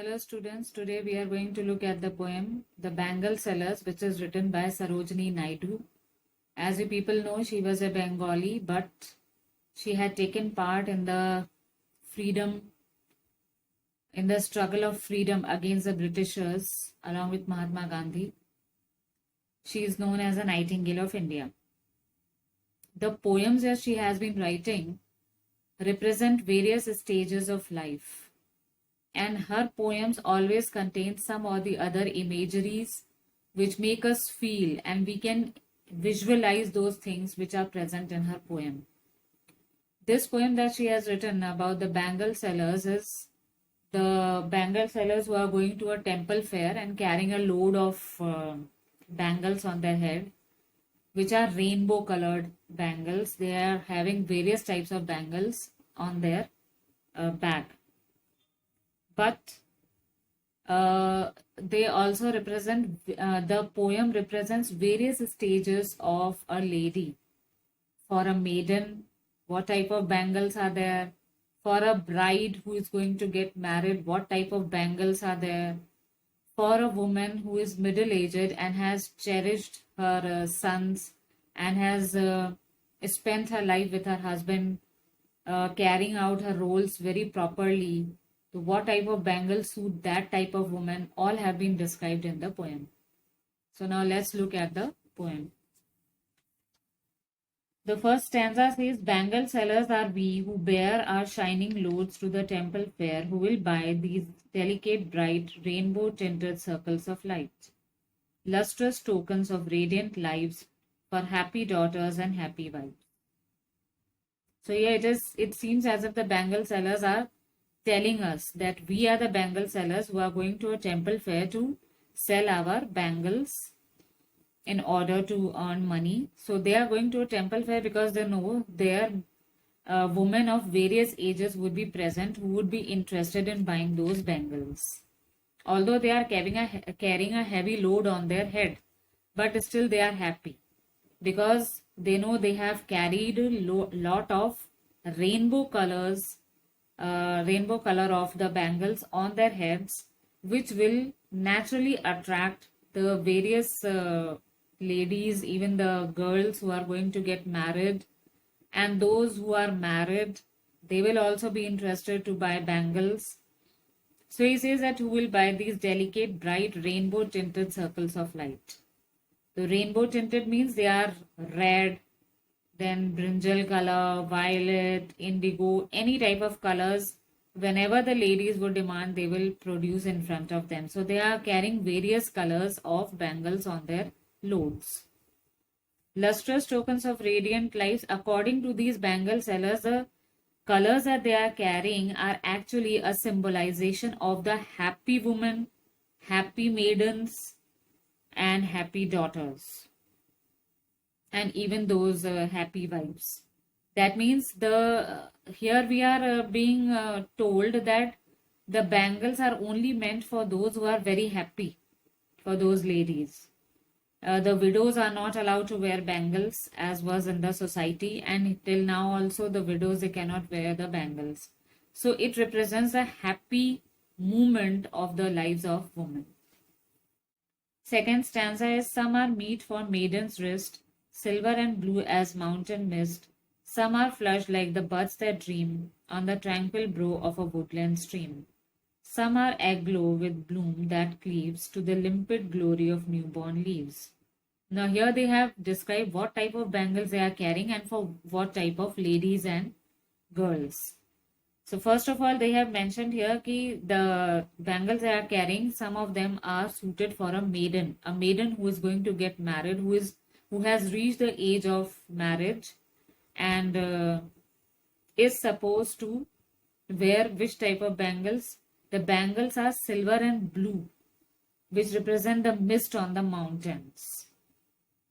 Hello students, today we are going to look at the poem The Bangle Sellers, which is written by Sarojini Naidu. As you people know, she was a Bengali, but she had taken part in the struggle of freedom against the Britishers along with Mahatma Gandhi. She is known as a Nightingale of India. The poems that she has been writing represent various stages of life, and her poems always contain some or the other imageries which make us feel, and we can visualize those things which are present in her poem. This poem that she has written about the bangle sellers is the bangle sellers who are going to a temple fair and carrying a load of bangles on their head, which are rainbow colored bangles. They are having various types of bangles on their back. But they also represent, the poem represents various stages of a lady. For a maiden, what type of bangles are there? For a bride who is going to get married, what type of bangles are there? For a woman who is middle aged and has cherished her sons and has spent her life with her husband, carrying out her roles very properly. So what type of bangles suit that type of woman, all have been described in the poem. So now let's look at the poem. The first stanza says, Bangle sellers are we who bear our shining loads to the temple fair, who will buy these delicate, bright, rainbow-tinted circles of light, lustrous tokens of radiant lives for happy daughters and happy wives. So here it seems as if the bangle sellers are telling us that we are the bangle sellers who are going to a temple fair to sell our bangles in order to earn money. So they are going to a temple fair because they know there women of various ages would be present who would be interested in buying those bangles. Although they are carrying a heavy load on their head, but still they are happy because they know they have carried a lot of rainbow color of the bangles on their heads, which will naturally attract the various ladies, even the girls who are going to get married, and those who are married, they will also be interested to buy bangles. So he says that who will buy these delicate, bright, rainbow tinted circles of light. The rainbow tinted means they are red, then brinjal color, violet, indigo, any type of colors. Whenever the ladies would demand, they will produce in front of them. So they are carrying various colors of bangles on their loads. Lustrous tokens of radiant lives. According to these bangle sellers, the colors that they are carrying are actually a symbolization of the happy woman, happy maidens, and happy daughters, and even those happy wives. That means here we are being told that the bangles are only meant for those who are very happy, for those ladies. The widows are not allowed to wear bangles as was in the society, and till now also the widows, they cannot wear the bangles. So it represents a happy moment of the lives of women. Second stanza is, some are meet for maiden's wrist, silver and blue as mountain mist. Some are flushed like the buds that dream on the tranquil brow of a woodland stream. Some are aglow with bloom that cleaves to the limpid glory of newborn leaves. Now here they have described what type of bangles they are carrying and for what type of ladies and girls. So first of all, they have mentioned here that the bangles they are carrying, some of them are suited for a maiden who is going to get married, who has reached the age of marriage, and is supposed to wear which type of bangles. The bangles are silver and blue, which represent the mist on the mountains.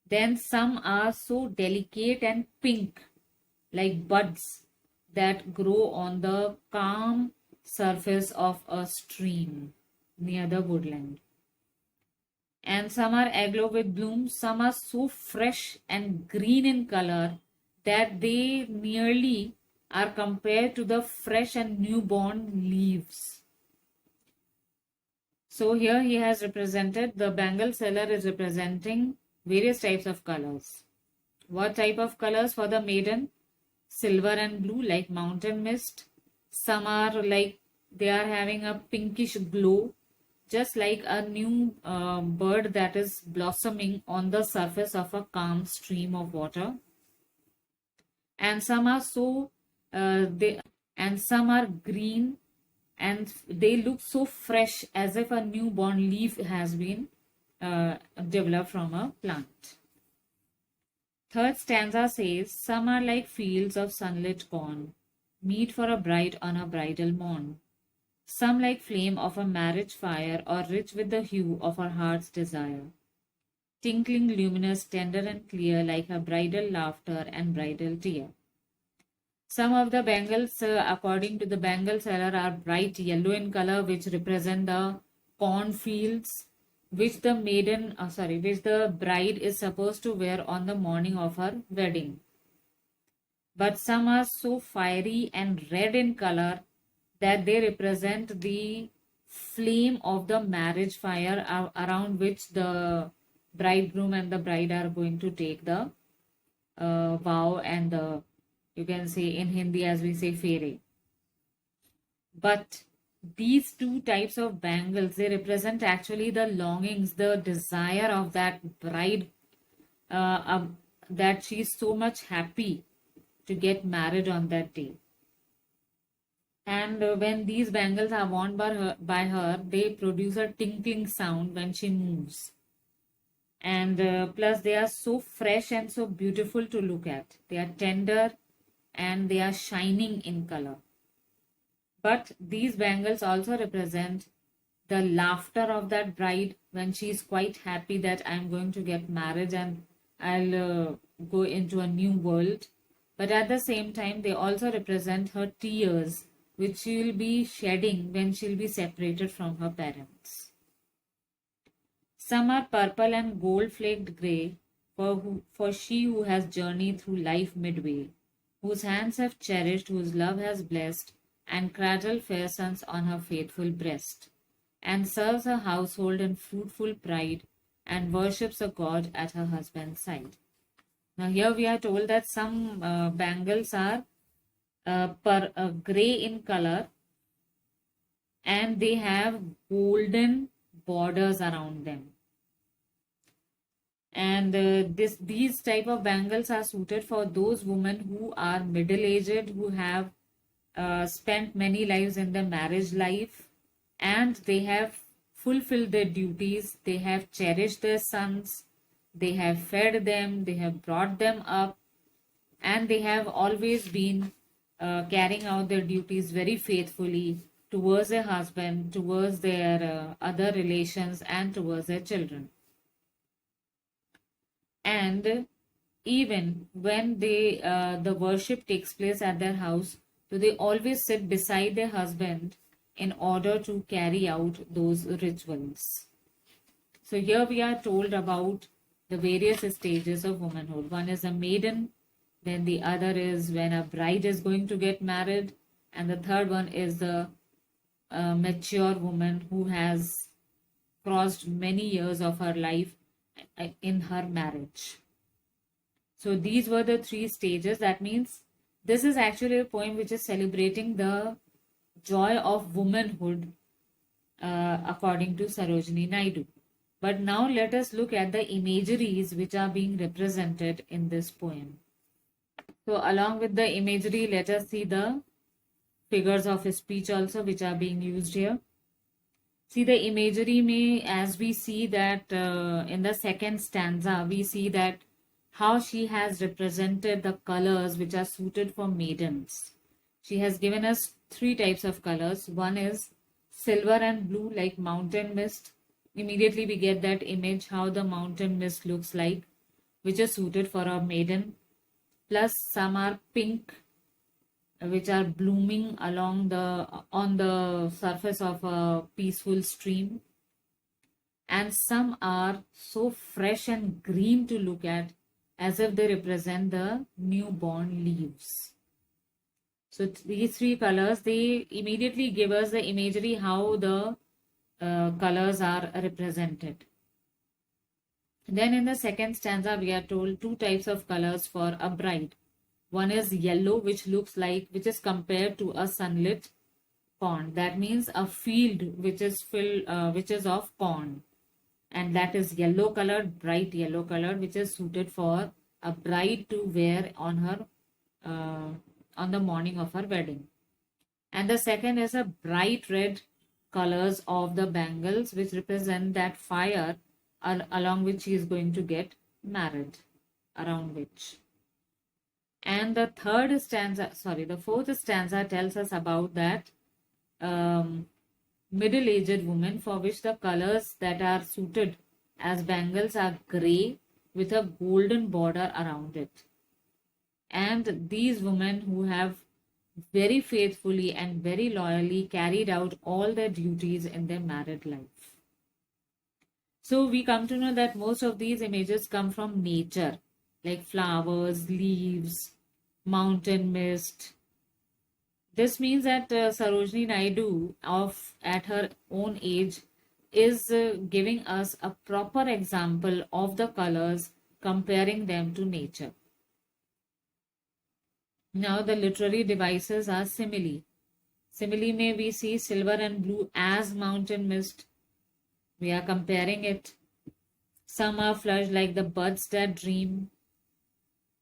Then some are so delicate and pink, like buds that grow on the calm surface of a stream near the woodland. And some are aglow with bloom, some are so fresh and green in color that they nearly are compared to the fresh and newborn leaves. So here he has represented, the bangle seller is representing various types of colors. What type of colors for the maiden? Silver and blue like mountain mist. Some are like they are having a pinkish glow, just like a new bird that is blossoming on the surface of a calm stream of water. And some are so they and some are green, and they look so fresh as if a newborn leaf has been developed from a plant. Third stanza says, some are like fields of sunlit corn, meet for a bride on a bridal morn. Some like flame of a marriage fire, or rich with the hue of her heart's desire. Tinkling, luminous, tender and clear, like her bridal laughter and bridal tear. Some of the bangles, according to the bangle seller, are bright yellow in color, which represent the cornfields, which which the bride is supposed to wear on the morning of her wedding. But some are so fiery and red in color that they represent the flame of the marriage fire around which the bridegroom and the bride are going to take the vow and the, you can say in Hindi as we say, fere. But these two types of bangles, they represent actually the longings, the desire of that bride, that she's so much happy to get married on that day. And when these bangles are worn by her, they produce a tinkling sound when she moves. And plus, they are so fresh and so beautiful to look at. They are tender and they are shining in color. But these bangles also represent the laughter of that bride when she is quite happy that I'm going to get married and I'll go into a new world. But at the same time, they also represent her tears, which she will be shedding when she'll be separated from her parents. Some are purple and gold flaked grey, for she who has journeyed through life midway, whose hands have cherished, whose love has blessed, and cradled fair sons on her faithful breast, and serves her household in fruitful pride, and worships a god at her husband's side. Now here we are told that some bangles are grey in color, and they have golden borders around them. And these type of bangles are suited for those women who are middle aged, who have spent many lives in the marriage life, and they have fulfilled their duties. They have cherished their sons, they have fed them, they have brought them up, and they have always been carrying out their duties very faithfully towards their husband, towards their other relations, and towards their children. And even when the worship takes place at their house, so they always sit beside their husband in order to carry out those rituals. So here we are told about the various stages of womanhood. One is a maiden, then the other is when a bride is going to get married, and the third one is the mature woman who has crossed many years of her life in her marriage. So these were the three stages. That means this is actually a poem which is celebrating the joy of womanhood according to Sarojini Naidu. But now let us look at the imageries which are being represented in this poem. So along with the imagery, let us see the figures of speech also which are being used here. See the imagery may, as we see that in the second stanza, we see that how she has represented the colors which are suited for maidens. She has given us three types of colors. One is silver and blue like mountain mist. Immediately we get that image how the mountain mist looks like, which is suited for a maiden. Plus some are pink, which are blooming on the surface of a peaceful stream, and some are so fresh and green to look at as if they represent the newborn leaves. So these three colors, they immediately give us the imagery how the colors are represented. Then in the second stanza, we are told two types of colors for a bride. One is yellow, which is compared to a sunlit pond. That means a field which is of pond, and that is yellow colored, bright yellow colored, which is suited for a bride to wear uh, on the morning of her wedding. And the second is a bright red colors of the bangles, which represent that fire along which she is going to get married, around which. And the fourth stanza tells us about that middle-aged woman for which the colors that are suited as bangles are gray with a golden border around it. And these women who have very faithfully and very loyally carried out all their duties in their married life. So we come to know that most of these images come from nature, like flowers, leaves, mountain mist. This means that Sarojini Naidu, at her own age, is giving us a proper example of the colors, comparing them to nature. Now the literary devices are simile. Simile may we see silver and blue as mountain mist. We are comparing it. Some are flushed like the buds that dream.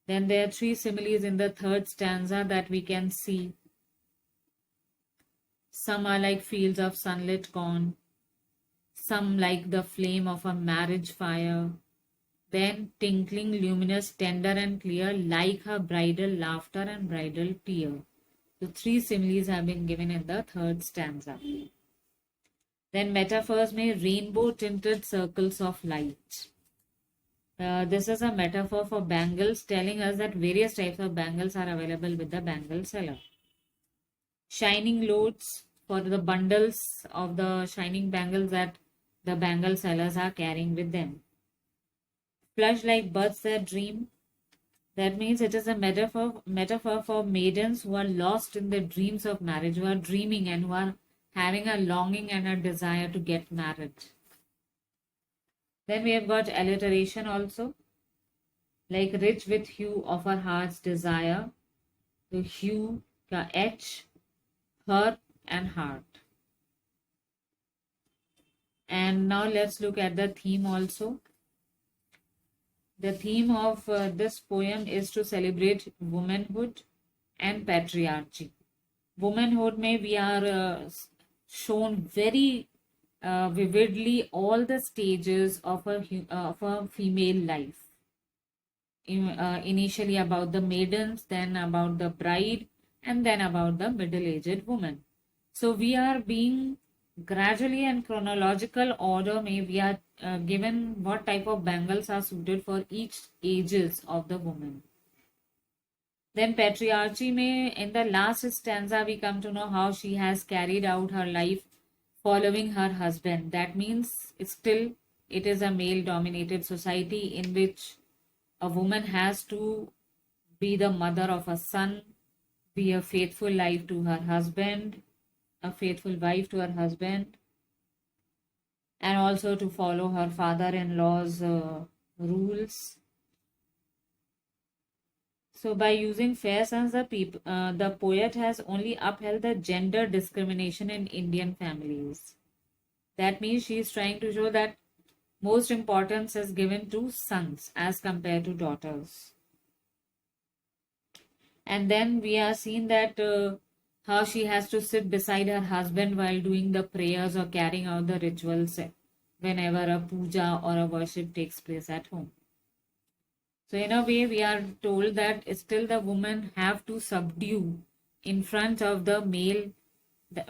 Then there are three similes in the third stanza that we can see. Some are like fields of sunlit corn. Some like the flame of a marriage fire. Then tinkling, luminous, tender and clear, like her bridal laughter and bridal tear. The three similes have been given in the third stanza. Then metaphors may rainbow tinted circles of light. This is a metaphor for bangles, telling us that various types of bangles are available with the bangle seller. Shining loads for the bundles of the shining bangles that the bangle sellers are carrying with them. Flush like buds that dream. That means it is a metaphor for maidens who are lost in their dreams of marriage, who are dreaming and who are having a longing and a desire to get married. Then we have got alliteration also, like rich with hue of our heart's desire. The hue, the H, her and heart. And now let's look at the theme also. The theme of this poem is to celebrate womanhood and patriarchy. Womanhood may we are shown very vividly all the stages of a female life. Initially about the maidens, then about the bride, and then about the middle-aged woman. So we are being gradually and chronological order may we are given what type of bangles are suited for each ages of the woman. Then patriarchy may, in the last stanza, we come to know how she has carried out her life following her husband. That means it is a male-dominated society in which a woman has to be the mother of a son, be a faithful wife to her husband, and also to follow her father-in-law's rules. So by using fair sons, the poet has only upheld the gender discrimination in Indian families. That means she is trying to show that most importance is given to sons as compared to daughters. And then we are seeing that how she has to sit beside her husband while doing the prayers or carrying out the rituals whenever a puja or a worship takes place at home. So in a way, we are told that still the women have to subdue in front of the male.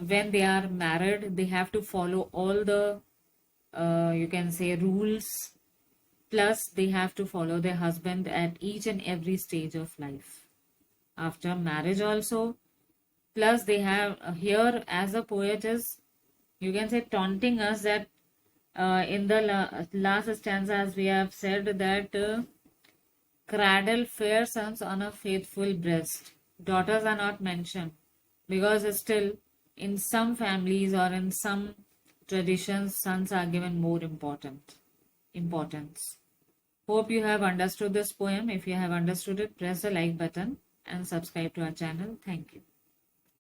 When they are married, they have to follow all the, you can say, rules. Plus, they have to follow their husband at each and every stage of life. After marriage also. Plus, they have here, as a poet is, you can say, taunting us that in the last stanza, as we have said, that cradle fair sons on a faithful breast. Daughters are not mentioned because still in some families or in some traditions, sons are given more importance. Hope you have understood this poem. If you have understood it, press the like button and subscribe to our channel. Thank you.